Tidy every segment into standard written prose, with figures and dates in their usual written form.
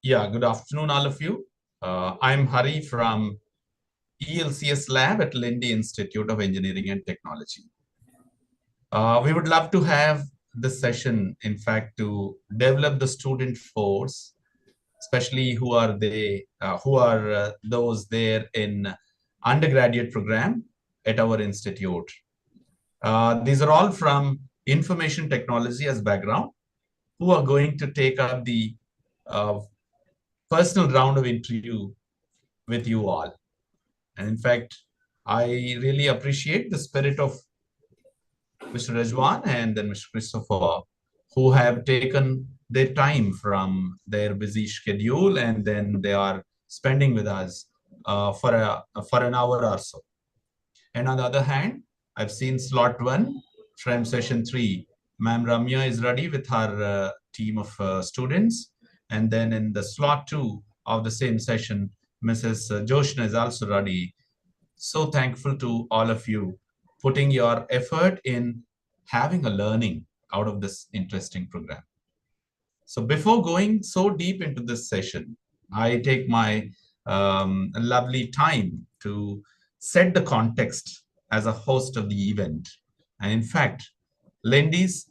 Yeah, good afternoon, all of you. I'm Hari from ELCS Lab at Lindy Institute of Engineering and Technology. We would love to have this session, in fact, to develop the student force, especially who are those there in undergraduate program at our institute. These are all from information technology as background, who are going to take up the uh, personal round of interview with you all. And in fact, I really appreciate the spirit of Mr. Rajwan and then Mr. Christopher, who have taken their time from their busy schedule and then they are spending with us for an hour or so. And on the other hand, I've seen slot one from session three. Ma'am Ramya is ready with her team of students. And then in the slot two of the same session, Mrs. Joshna is also ready. So thankful to all of you putting your effort in having a learning out of this interesting program. So before going so deep into this session, I take my lovely time to set the context as a host of the event. And in fact, Lindy's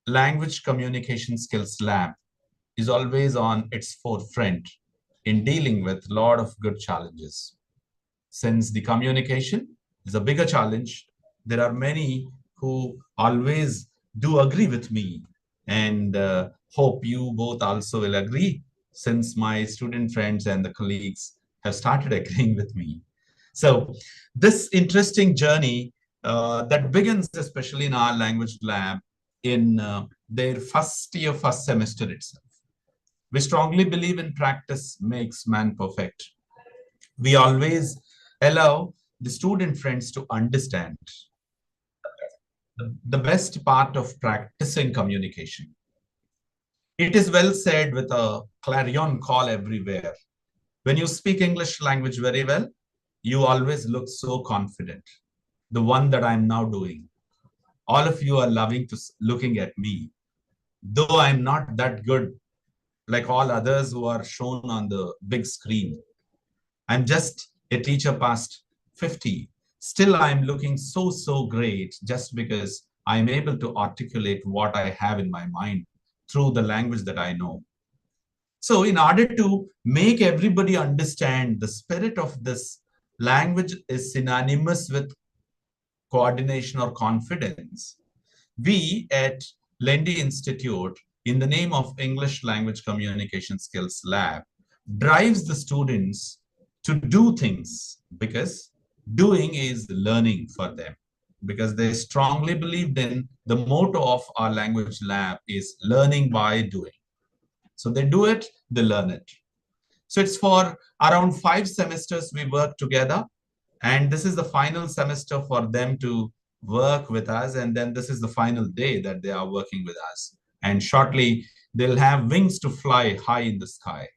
Language Communication Skills Lab is always on its forefront in dealing with a lot of good challenges. Since the communication is a bigger challenge, there are many who always do agree with me and hope you both also will agree since my student friends and the colleagues have started agreeing with me. So this interesting journey that begins especially in our language lab in their first year, first semester itself. We strongly believe in practice makes man perfect. We always allow the student friends to understand the best part of practicing communication. It is well said with a clarion call everywhere. When you speak English language very well, you always look so confident. The one that I'm now doing. All of you are loving to looking at me. Though I'm not that good like all others who are shown on the big screen. I'm just a teacher past 50. Still, I'm looking so great just because I'm able to articulate what I have in my mind through the language that I know. So in order to make everybody understand the spirit of this language is synonymous with coordination or confidence, we at Lendy Institute, in the name of English Language Communication Skills Lab, drives the students to do things because doing is learning for them. Because they strongly believed in the motto of our language lab is learning by doing. So they do it, they learn it. So it's for around 5 semesters we work together. And this is the final semester for them to work with us. And then this is the final day that they are working with us. And shortly, they'll have wings to fly high in the sky.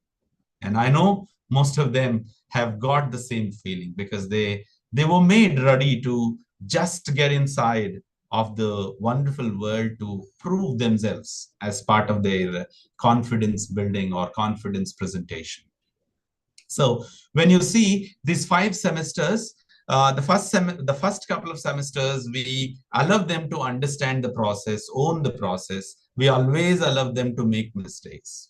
And I know most of them have got the same feeling because they were made ready to just get inside of the wonderful world to prove themselves as part of their confidence building or confidence presentation. So when you see these 5 semesters, the first couple of semesters, we allow them to understand the process, own the process. We always allow them to make mistakes.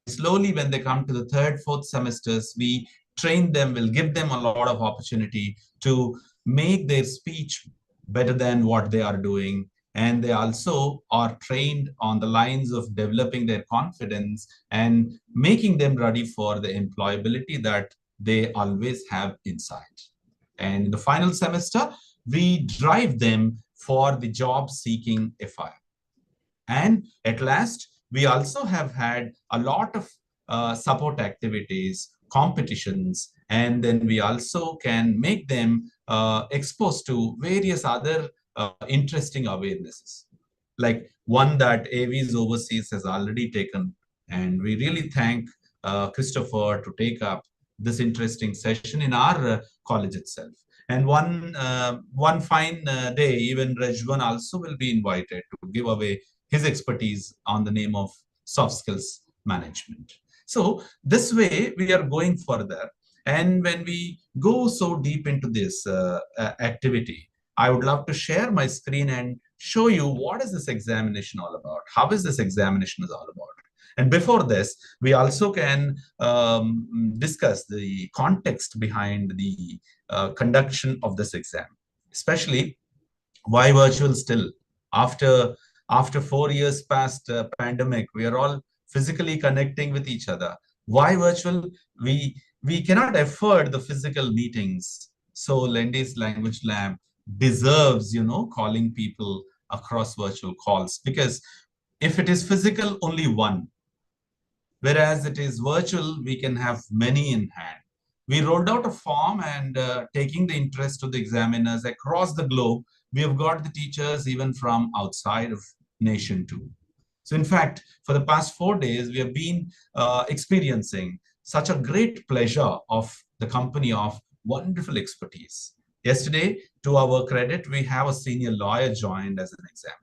Slowly, when they come to the third, fourth semesters, we train them, we'll give them a lot of opportunity to make their speech better than what they are doing. And they also are trained on the lines of developing their confidence and making them ready for the employability that they always have inside. And in the final semester, we drive them for the job-seeking FI. And at last, we also have had a lot of support activities, competitions, and then we also can make them exposed to various other interesting awarenesses. Like one that AVs Overseas has already taken. And we really thank Christopher to take up this interesting session in our college itself. And one fine day, even Rajwan also will be invited to give away his expertise on the name of soft skills management. So this way we are going further. And when we go so deep into this activity, I would love to share my screen and show you what is this examination all about? How is this examination is all about? And before this, we also can discuss the context behind the conduction of this exam, especially why virtual still after 4 years past pandemic. We are all physically connecting with each other. Why virtual? We cannot afford the physical meetings, so Lendy's language lab deserves, calling people across virtual calls, because if it is physical, only one, whereas it is virtual, we can have many in hand. We rolled out a form, and taking the interest of the examiners across the globe, we have got the teachers even from outside of nation too. So in fact, for the past 4 days, we have been experiencing such a great pleasure of the company of wonderful expertise. Yesterday, to our credit, we have a senior lawyer joined as an examiner.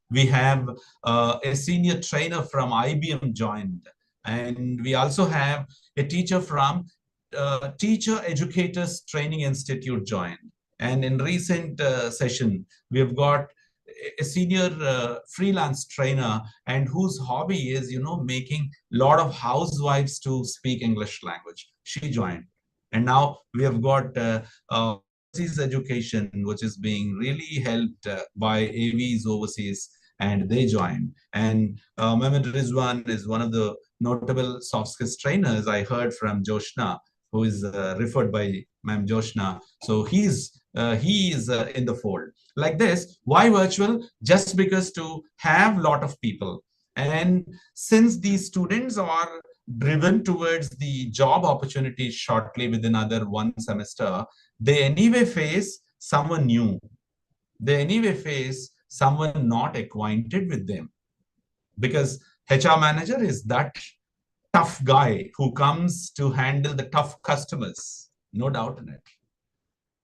We have a senior trainer from IBM joined, and we also have a teacher from Teacher Educators Training Institute joined. And in recent session, we have got a senior freelance trainer, and whose hobby is, making a lot of housewives to speak English language. She joined. And now we have got overseas education, which is being really helped by AVs overseas, and they joined. And Mehmet Rizwan is one of the notable soft skills trainers. I heard from Joshna, who is referred by Ma'am Joshna. So he is in the fold. Like this, why virtual? Just because to have a lot of people. And since these students are driven towards the job opportunities shortly within another one semester, they anyway face someone new. They anyway face someone not acquainted with them, because HR manager is that tough guy who comes to handle the tough customers, no doubt in it.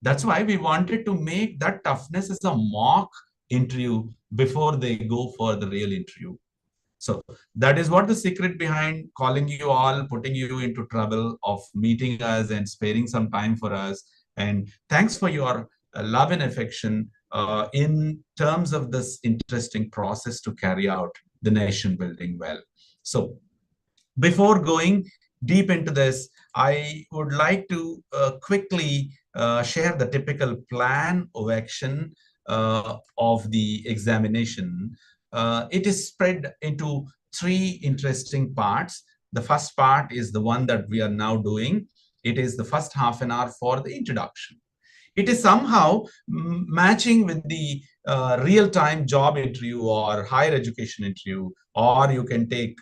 That's why we wanted to make that toughness as a mock interview before they go for the real interview. So that is what the secret behind calling you all, putting you into trouble of meeting us and sparing some time for us. And thanks for your love and affection in terms of this interesting process to carry out the nation building well. So before going deep into this, I would like to quickly share the typical plan of action of the examination. It is spread into three interesting parts. The first part is the one that we are now doing. It is the first half an hour for the introduction. It is somehow matching with the real-time job interview or higher education interview, or you can take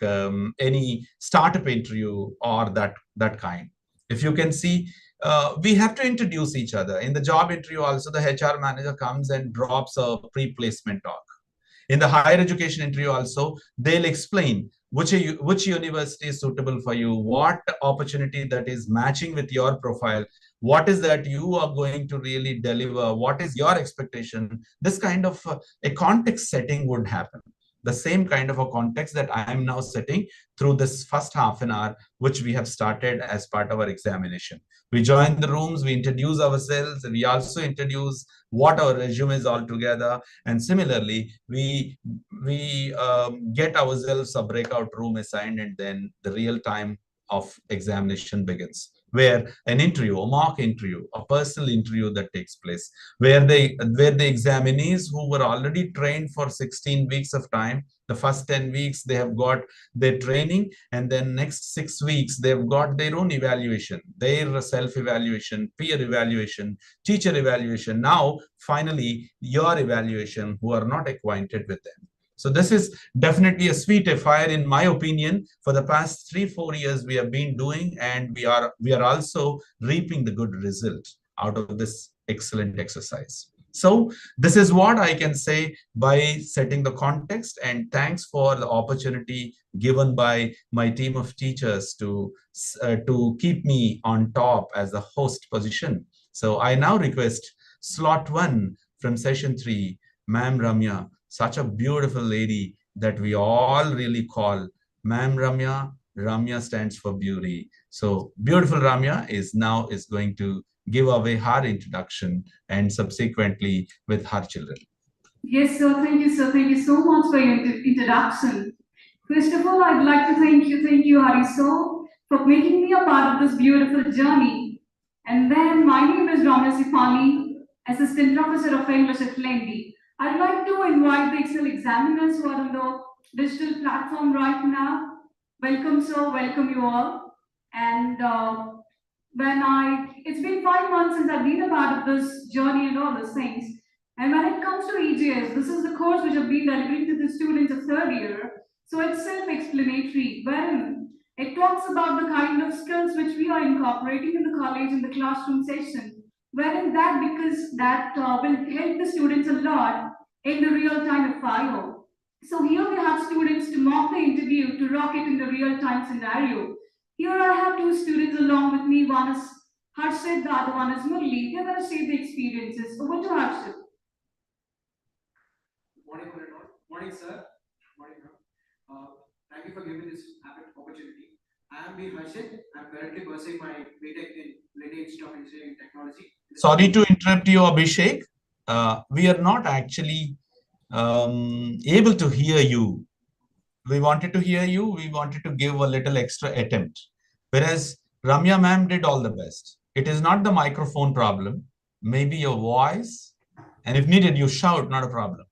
any startup interview or that kind. If you can see, we have to introduce each other. In the job interview also, the HR manager comes and drops a pre-placement talk. In the higher education interview also, they'll explain which university is suitable for you, what opportunity that is matching with your profile, what is that you are going to really deliver, what is your expectation. This kind of a context setting would happen. The same kind of a context that I am now setting through this first half an hour, which we have started as part of our examination. We join the rooms, we introduce ourselves, we also introduce what our resume is altogether, and similarly, we get ourselves a breakout room assigned, and then the real time of examination begins, where an interview, a mock interview, a personal interview that takes place, where the examinees who were already trained for 16 weeks of time, the first 10 weeks they have got their training, and then next 6 weeks they've got their own evaluation, their self-evaluation, peer evaluation, teacher evaluation. Now, finally, your evaluation, who are not acquainted with them. So this is definitely a sweet affair, in my opinion. For the past 3-4 years, we have been doing, and we are also reaping the good result out of this excellent exercise. So this is what I can say by setting the context, and thanks for the opportunity given by my team of teachers to keep me on top as a host position. So I now request slot 1 from session 3, Ma'am Ramya, such a beautiful lady that we all really call Ma'am Ramya. Ramya stands for beauty. So beautiful Ramya is going to give away her introduction and subsequently with her children. Yes, sir. Thank you, sir. Thank you so much for your introduction. First of all, I'd like to thank you, Hari, sir, for making me a part of this beautiful journey. And then my name is Ramya Sifani, Assistant Professor of English at LND. I'd like to invite the Excel examiners who are on the digital platform right now. Welcome, sir. Welcome you all. And it's been 5 months since I've been a part of this journey and all those things. And when it comes to EJS, this is the course which I've been delivering to the students of third year. So it's self-explanatory. When it talks about the kind of skills which we are incorporating in the college in the classroom session, wherein that because that will help the students a lot in the real-time FIO. So here we have students to mock the interview to rock it in the real-time scenario. Here I have two students along with me. One is Harshit, the other one is Murli. They're going to share the experiences. Over to Harshit. Morning, morning, sir. Morning, ma'am. Thank you for giving me this opportunity. I am B. Harshit. I'm currently pursuing my BTech in Lineage of Engineering and Technology. Sorry to interrupt you, Abhishek. We are not actually able to hear you. We wanted to hear you. We wanted to give a little extra attempt. Whereas Ramya ma'am did all the best. It is not the microphone problem. Maybe your voice. And if needed, you shout, not a problem.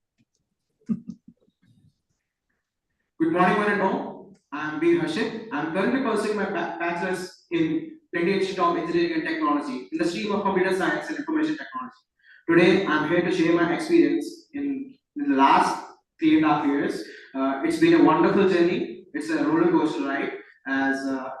Good morning, one and all. I'm B. Harshit. I'm currently pursuing my bachelor's in Lineage of Engineering and Technology in the stream of Computer Science and Information Technology. Today, I'm here to share my experience in the last 3.5 years. It's been a wonderful journey. It's a roller coaster ride. As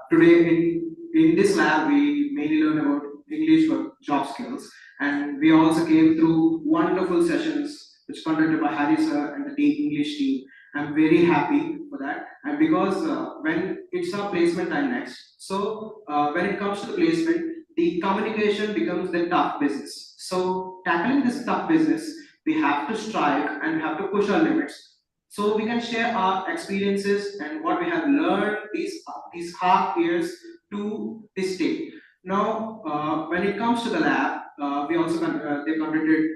today in this lab, we mainly learn about English for job skills, and we also came through wonderful sessions which conducted by Hari sir and the English team. I'm very happy for that, and because when it's our placement time next, so when it comes to the placement, the communication becomes the tough business. So tackling this tough business, we have to strive and have to push our limits so we can share our experiences and what we have learned these half years to this day. Now, when it comes to the lab, we also they conducted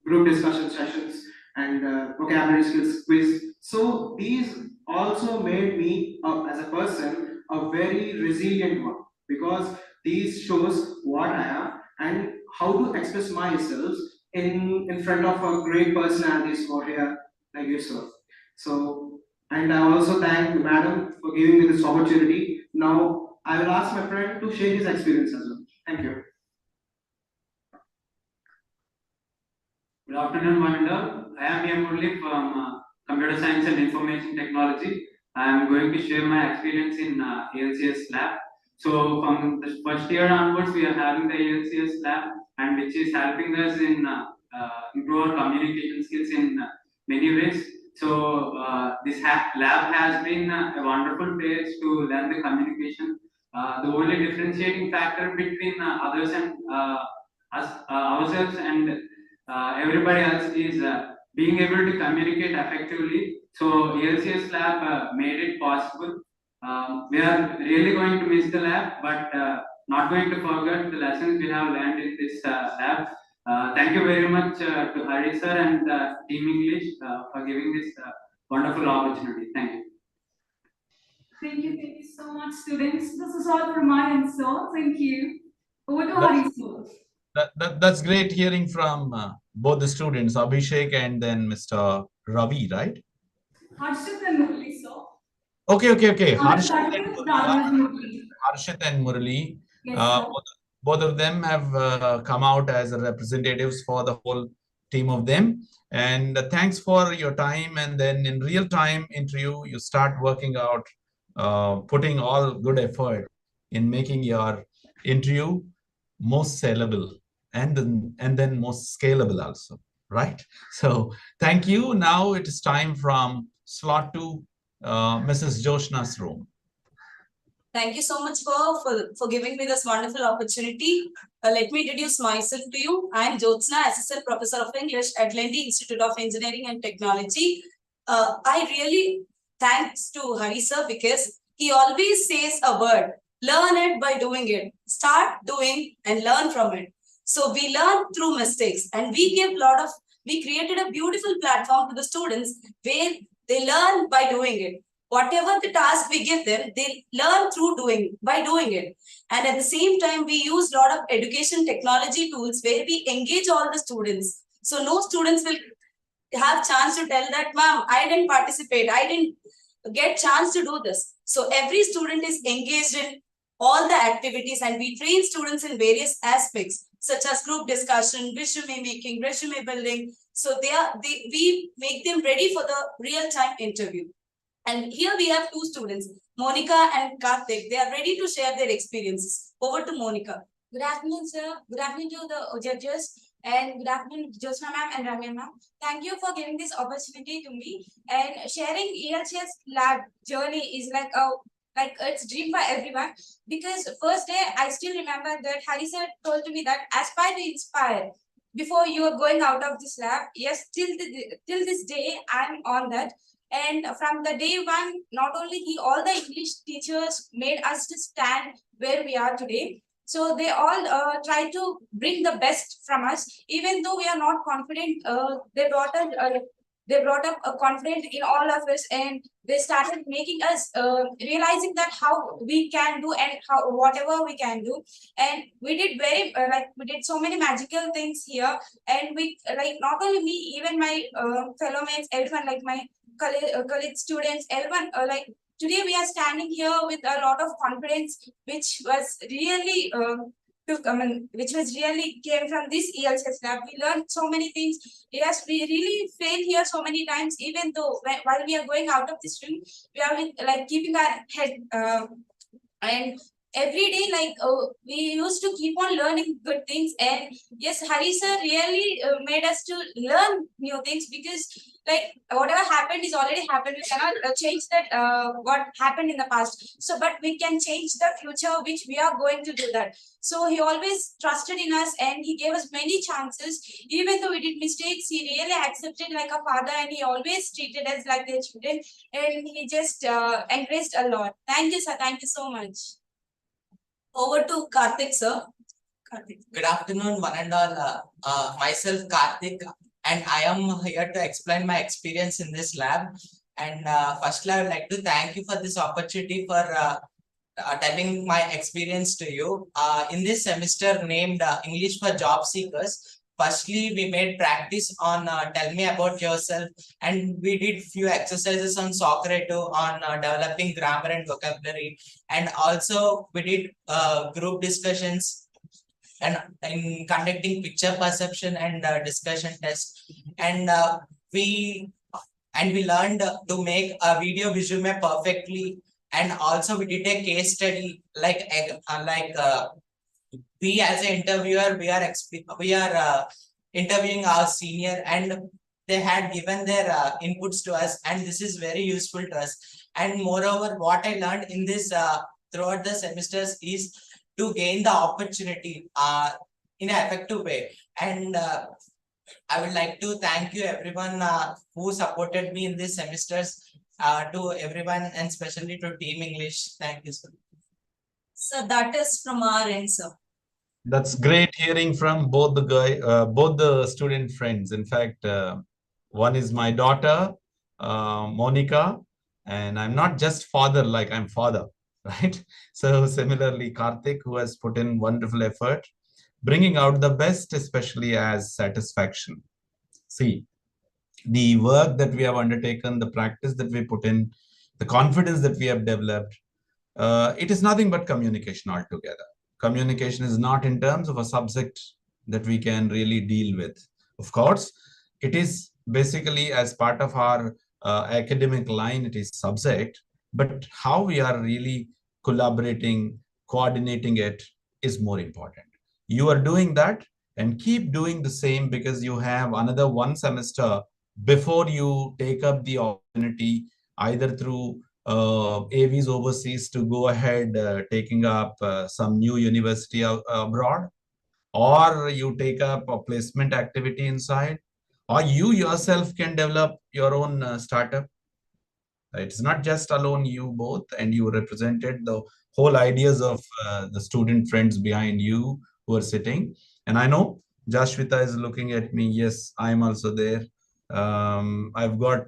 group discussion sessions and vocabulary skills quiz. So these also made me as a person a very resilient one, because these shows what I am and how to express myself in front of a great personalities over here like yourself. So, and I also thank Madam for giving me this opportunity. Now I will ask my friend to share his experience as well. Thank you. Good afternoon, one and all. I am M. Murli from Computer Science and Information Technology. I am going to share my experience in ELCS lab. So from the first year onwards, we are having the ELCS lab, and which is helping us in improve our communication skills in many ways. So this lab has been a wonderful place to learn the communication. The only differentiating factor between others and ourselves and everybody else is being able to communicate effectively. So ELCS lab made it possible. We are really going to miss the lab, but not going to forget the lessons we have learned in this lab. Thank you very much to Hari sir and Team English for giving this wonderful opportunity. Thank you. Thank you so much, students. This is all from my end, sir. Thank you. Over to Hari sir. That's great hearing from both the students, Abhishek and then Mr. Ravi, right? Harshit and Murli, sir. Okay. Harshit and Murli. Yes, both of them have come out as representatives for the whole team of them. And thanks for your time. And then in real-time interview, you start working out, putting all good effort in making your interview most sellable and then most scalable also, right? So thank you. Now it is time from slot to Mrs. Joshna's room. Thank you so much for giving me this wonderful opportunity. Let me introduce myself to you. I am Jyotsna, Assistant Professor of English at Lendi Institute of Engineering and Technology. I really thanks to Hari sir, because he always says a word, learn it by doing it. Start doing and learn from it. So we learn through mistakes, and we created a beautiful platform to the students where they learn by doing it. Whatever the task we give them, they learn through by doing it. And at the same time, we use a lot of education technology tools where we engage all the students. So no students will have chance to tell that, ma'am, I didn't participate, I didn't get chance to do this. So every student is engaged in all the activities, and we train students in various aspects such as group discussion, resume making, resume building. So we make them ready for the real-time interview. And here we have two students, Monica and Karthik. They are ready to share their experiences. Over to Monica. Good afternoon, sir. Good afternoon to the judges, and good afternoon, Josna ma'am and Ramya ma'am. Thank you for giving this opportunity to me. And sharing ELCS lab journey is like it's dream for everyone, because first day I still remember that Hari sir told to me that aspire to inspire before you are going out of this lab. Yes, till this day I'm on that. And from the day one, not only he, all the English teachers made us to stand where we are today. So they all try to bring the best from us, even though we are not confident. They brought up a confidence in all of us, and they started making us realizing that how we can do and how whatever we can do. And we did we did so many magical things here, and we not only me, even my fellow mates, everyone, like my college students, everyone, today we are standing here with a lot of confidence, which was really which was really came from this ELCS lab. We learned so many things. Yes, we really failed here so many times, even though while we are going out of this room, we are keeping our head and every day we used to keep on learning good things. And yes, Hari sir really made us to learn new things, because whatever happened is already happened. We cannot change that what happened in the past, so but we can change the future, which we are going to do that. So he always trusted in us, and he gave us many chances. Even though we did mistakes, he really accepted like a father, and he always treated us like their children, and he just encouraged a lot. Thank you, sir. Thank you so much. Over to Karthik, sir. Karthik. Good afternoon, one and all. Myself, Karthik, and I am here to explain my experience in this lab. And firstly, I would like to thank you for this opportunity for telling my experience to you. In this semester named English for Job Seekers, firstly, we made practice on tell me about yourself, and we did few exercises on Socrates on developing grammar and vocabulary, and also we did group discussions and in conducting picture perception and discussion test, and we learned to make a video resume perfectly, and also we did a case study we as an interviewer, we are interviewing our senior, and they had given their inputs to us, and this is very useful to us. And moreover, what I learned in this throughout the semesters is to gain the opportunity in an effective way. And I would like to thank you everyone who supported me in these semesters, to everyone, and especially to Team English. Thank you, sir. So that is from our end, sir. That's great hearing from both the student friends. In fact, one is my daughter, Monica, and I'm not just father, like I'm father, right? So similarly, Karthik, who has put in wonderful effort, bringing out the best, especially as satisfaction. See, the work that we have undertaken, the practice that we put in, the confidence that we have developed, it is nothing but communication altogether. Communication is not in terms of a subject that we can really deal with. Of course, it is basically as part of our academic line, it is subject, but how we are really collaborating, coordinating it is more important. You are doing that, and keep doing the same, because you have another one semester before you take up the opportunity, either through AVs overseas to go ahead taking up some new university abroad, or you take up a placement activity inside, or you yourself can develop your own startup, It's not just alone you both, and you represented the whole ideas of the student friends behind you who are sitting. And I know Jashvita is looking at me. Yes, I'm also there. I've got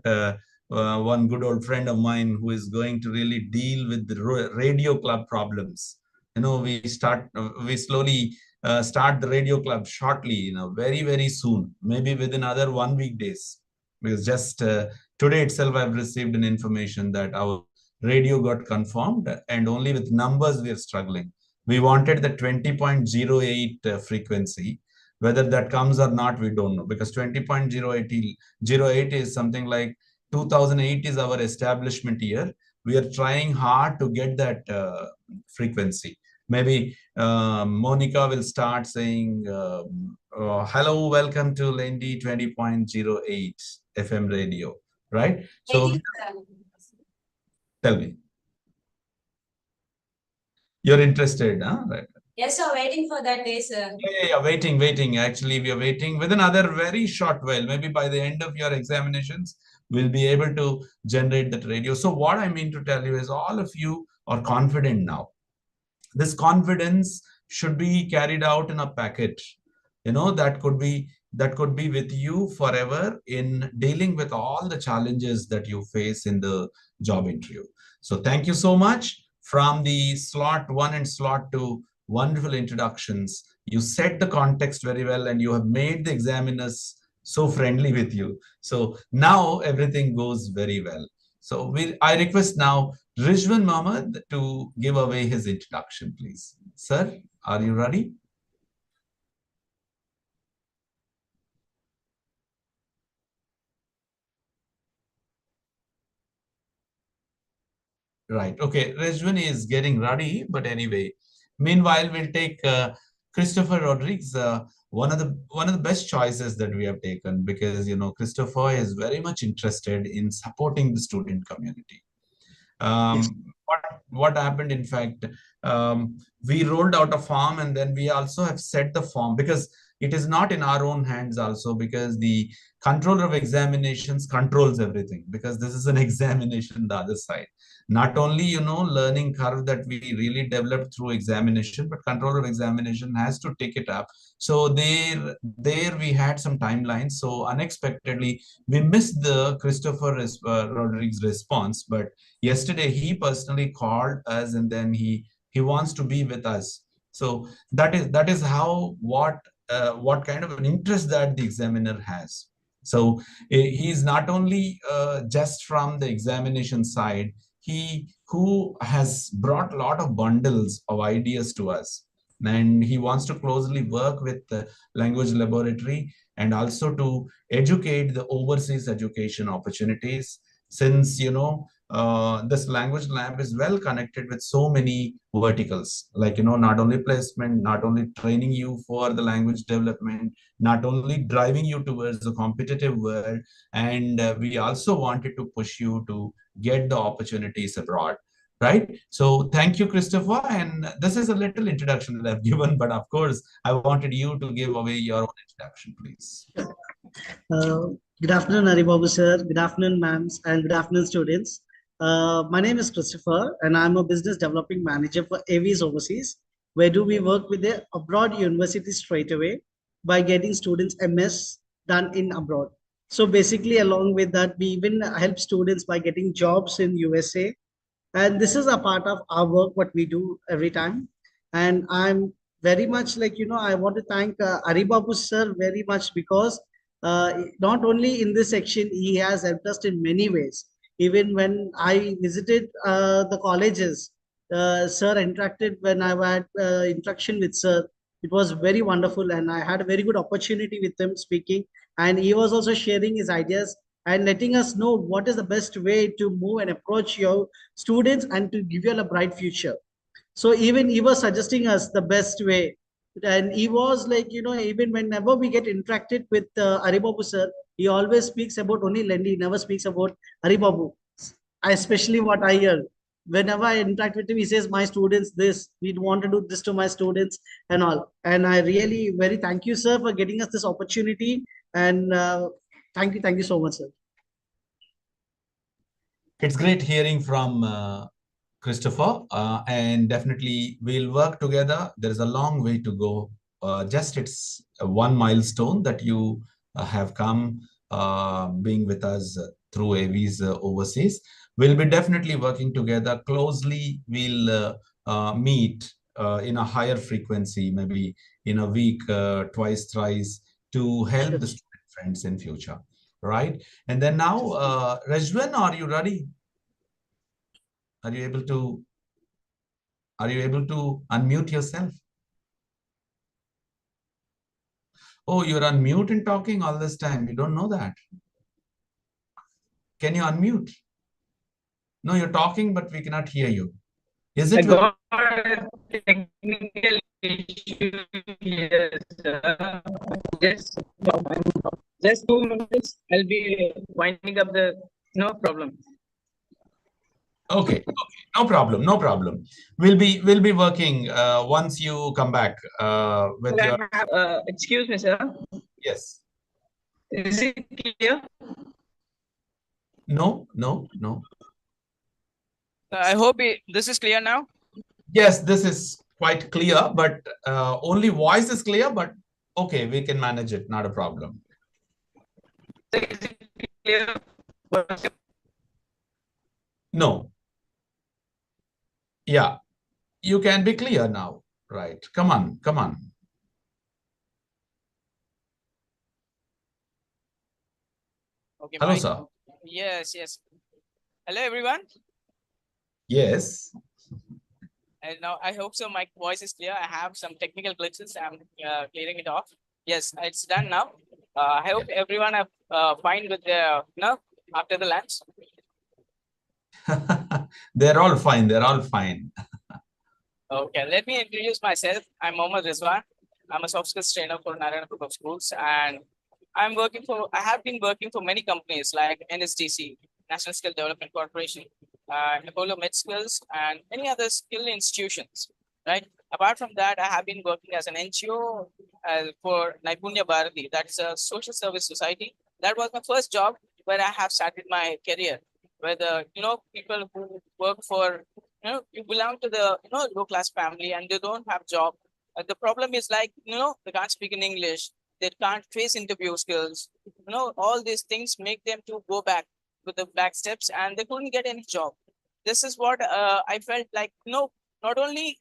one good old friend of mine who is going to really deal with the radio club problems. We slowly start the radio club shortly, very, very soon, maybe within another 1 week days. Because just today itself, I've received an information that our radio got confirmed, and only with numbers we are struggling. We wanted the 20.08 frequency. Whether that comes or not, we don't know, because 20.08 is something like 2008 is our establishment year. We are trying hard to get that frequency. Maybe Monica will start saying, hello, welcome to Lendi 20.08 FM radio, right? So tell me. You're interested, huh? Right. Yes, sir. Waiting for that day, sir. Yeah, waiting. Actually, we are waiting with another very short while. Maybe by the end of your examinations, we'll be able to generate that radio. So what I mean to tell you is all of you are confident now. This confidence should be carried out in a packet. That could be with you forever in dealing with all the challenges that you face in the job interview. So thank you so much. From the slot 1 and slot 2, wonderful introductions. You set the context very well, and you have made the examiners so friendly with you. So now everything goes very well. So I request now Rizwan Mohammed to give away his introduction, please. Sir, are you ready? Right. Okay. Rizwan is getting ready, but anyway, meanwhile, we'll take Christopher Rodriguez, one of the best choices that we have taken, because Christopher is very much interested in supporting the student community. Yes. What happened, in fact, we rolled out a form, and then we also have set the form, because it is not in our own hands also, because the controller of examinations controls everything, because this is an examination the other side. Not only learning curve that we really developed through examination, but controller of examination has to take it up. So there we had some timelines. So unexpectedly we missed the Christopher Rodriguez response, but yesterday he personally called us, and then he wants to be with us. So that is how what kind of an interest that the examiner has. So he's not only just from the examination side, he who has brought a lot of bundles of ideas to us, and he wants to closely work with the language laboratory, and also to educate the overseas education opportunities, since this language lab is well connected with so many verticals, like not only placement, not only training you for the language development, not only driving you towards the competitive world, and we also wanted to push you to get the opportunities abroad, right? So thank you, Christopher, and this is a little introduction that I've given, but of course I wanted you to give away your own introduction, please. Good afternoon, Haribabu sir. Good afternoon, ma'ams, and good afternoon, students. My name is Christopher, and I'm a business developing manager for AVs Overseas. Where do we work with the abroad universities straight away by getting students MS done in abroad. So basically, along with that, we even help students by getting jobs in USA. And this is a part of our work, what we do every time. And I'm very much like, I want to thank Haribabu sir very much, because not only in this section, he has helped us in many ways. Even when I visited the colleges, sir interacted when I had interaction with sir. It was very wonderful, and I had a very good opportunity with him speaking. And he was also sharing his ideas and letting us know what is the best way to move and approach your students and to give you a bright future. So even he was suggesting us the best way. And he was like, even whenever we get interacted with Haribabu sir, he always speaks about only Lendi, he never speaks about Haribabu. Especially what I hear. Whenever I interact with him, he says, my students, this, we want to do this to my students and all. And I really very thank you, sir, for getting us this opportunity. And thank you so much, sir. It's great hearing from Christopher, and definitely we'll work together. There is a long way to go. Just it's one milestone that you have come being with us through AVs overseas. We'll be definitely working together closely. We'll meet in a higher frequency, maybe in a week, twice, thrice, to help Sure. the student friends in future, right? And then now, Rajwan, are you ready? Are you able to unmute yourself? Oh, you're on mute and talking all this time. You don't know that. Can you unmute? No, you're talking, but we cannot hear you. Is I it with got a technical issue here, sir. Just, just 2 minutes. I'll be winding up the no problem. okay, no problem, no problem. We'll be working once you come back with your Excuse me, sir. yes. Is it clear? No, no, no. I hope this is clear now. Yes, this is quite clear, but only voice is clear, but okay, we can manage it, not a problem. Is it clear? No. Yeah, you can be clear now, right? Come on, come on. Okay, Hello, fine. sir. Yes, yes. Hello, everyone. Yes. And now I hope so. My voice is clear. I have some technical glitches. I'm clearing it off. Yes, it's done now. I hope everyone are fine with their after the lunch. They're all fine. They're all fine. Okay, let me introduce myself. I'm Mohammad Rizwan. I'm a soft skills trainer for Narayana Group of Schools, and I have been working for many companies like NSDC, National Skill Development Corporation, Apollo Med Skills, and many other skill institutions, right? Apart from that, I have been working as an NGO for Naipunya Bharati, that is a social service society. That was my first job where I have started my career, where the people who work for you belong to the low class family and they don't have job. The problem is like they can't speak in English, they can't face interview skills. All these things make them to go back with the back steps and they couldn't get any job. This is what I felt like. Not only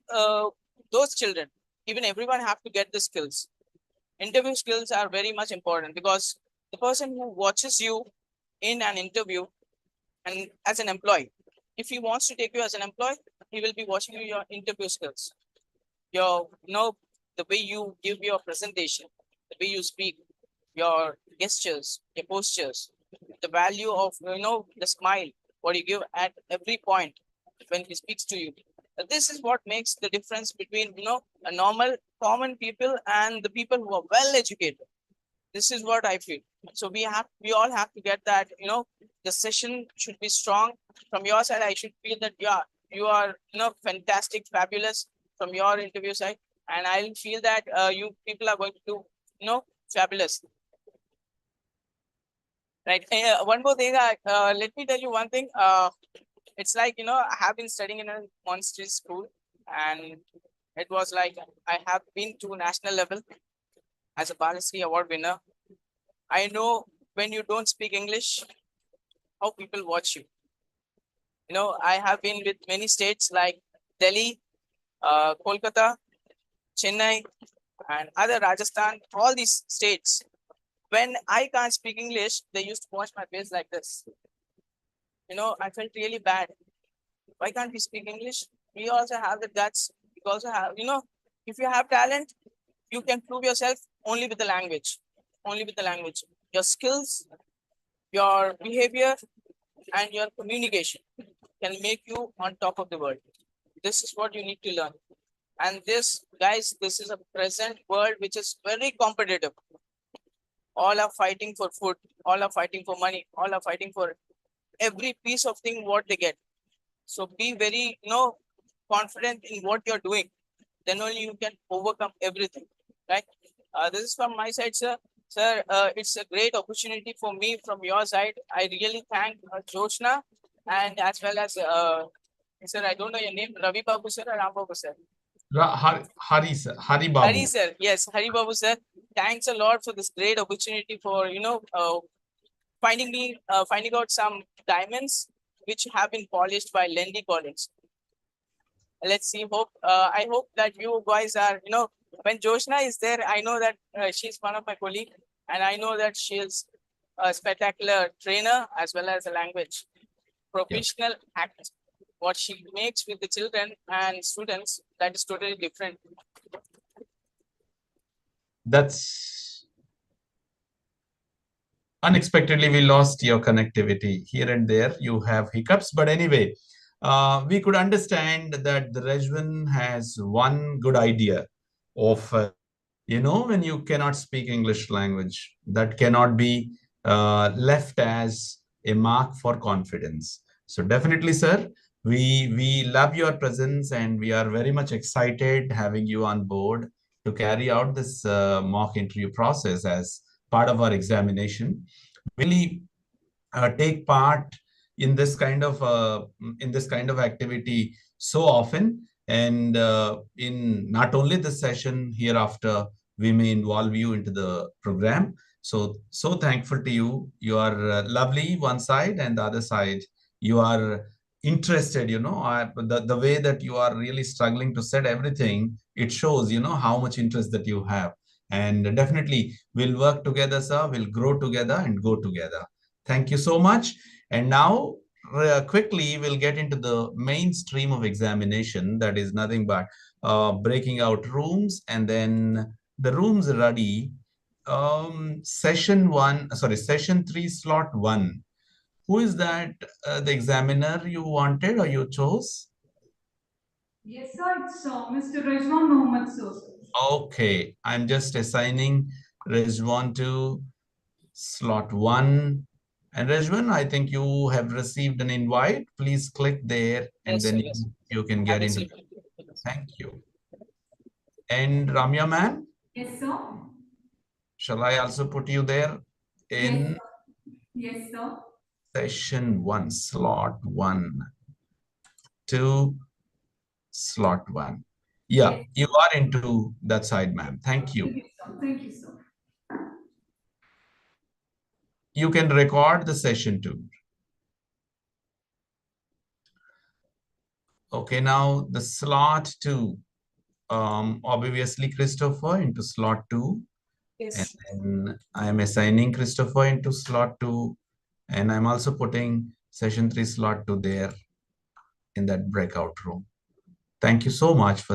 those children, even everyone have to get the skills. Interview skills are very much important because the person who watches you in an interview and as an employee, if he wants to take you as an employee, he will be watching you your interview skills, your the way you give your presentation, the way you speak, your gestures, your postures, the value of the smile, what you give at every point when he speaks to you. This is what makes the difference between a normal common people and the people who are well educated. This is what I feel. So we all have to get that. The session should be strong from your side. I should feel that you are fantastic, fabulous from your interview side, and I'll feel that you people are going to do fabulous. Right. One more thing. Let me tell you one thing. It's like I have been studying in a monastery school, and it was like I have been to national level as a Bhalasri Award winner. I know when you don't speak English, how people watch you. I have been with many states like Delhi, Kolkata, Chennai, and other Rajasthan, all these states. When I can't speak English, they used to wash my face like this. I felt really bad. Why can't we speak English? We also have the guts. We also have, if you have talent, you can prove yourself only with the language. Only with the language. Your skills, your behavior, and your communication can make you on top of the world. This is what you need to learn. And this, guys, this is a present world which is very competitive. All are fighting for food, all are fighting for money, all are fighting for every piece of thing what they get. So be very, confident in what you're doing. Then only you can overcome everything, right? This is from my side, sir. Sir, it's a great opportunity for me from your side. I really thank Joshna and as well as sir, I don't know your name, Ravi Babu sir or Ram Babu sir? Hari sir, Hari Babu. Hari sir, yes, Hari Babu sir. Thanks a lot for this great opportunity for finding out some diamonds which have been polished by Lendi Collins. Let's see. I hope that you guys are, when Joshna is there, I know that she's one of my colleagues, and I know that she is a spectacular trainer as well as a language professional act. What she makes with the children and students, that is totally different. That's unexpectedly we lost your connectivity here and there. You have hiccups, but anyway, we could understand that the Rejwan has one good idea of, when you cannot speak English language, that cannot be left as a mark for confidence. So definitely, sir, we love your presence and we are very much excited having you on board to carry out this mock interview process as part of our examination. Really take part in this kind of activity so often, and in not only this session, hereafter we may involve you into the program. So thankful to you. You are lovely one side, and the other side you are interested. The way that you are really struggling to set everything, it shows how much interest that you have. And definitely we'll work together, sir. We'll grow together and go together. Thank you so much. And now quickly we'll get into the mainstream of examination. That is nothing but breaking out rooms, and then the rooms are ready. Session 3, slot 1. Who is that? The examiner you wanted or you chose? Yes, sir. It's Mr. Rajwan Mohammed sir. Okay, I'm just assigning Rajwan to slot 1. And Rajwan, I think you have received an invite. Please click there, and Yes, then sir, yes. you can get into it. Thank you. And Ramya ma'am? Yes, sir. Shall I also put you there in Yes, sir. session 1, slot 1 to slot 1? Yeah, Yes. you are into that side, ma'am. Thank you. Thank you, sir. You can record the session too. Okay, now the slot 2. Obviously Christopher into slot 2. Yes. And then I'm assigning Christopher into slot 2. And I'm also putting session 3 slot 2 there in that breakout room. Thank you so much for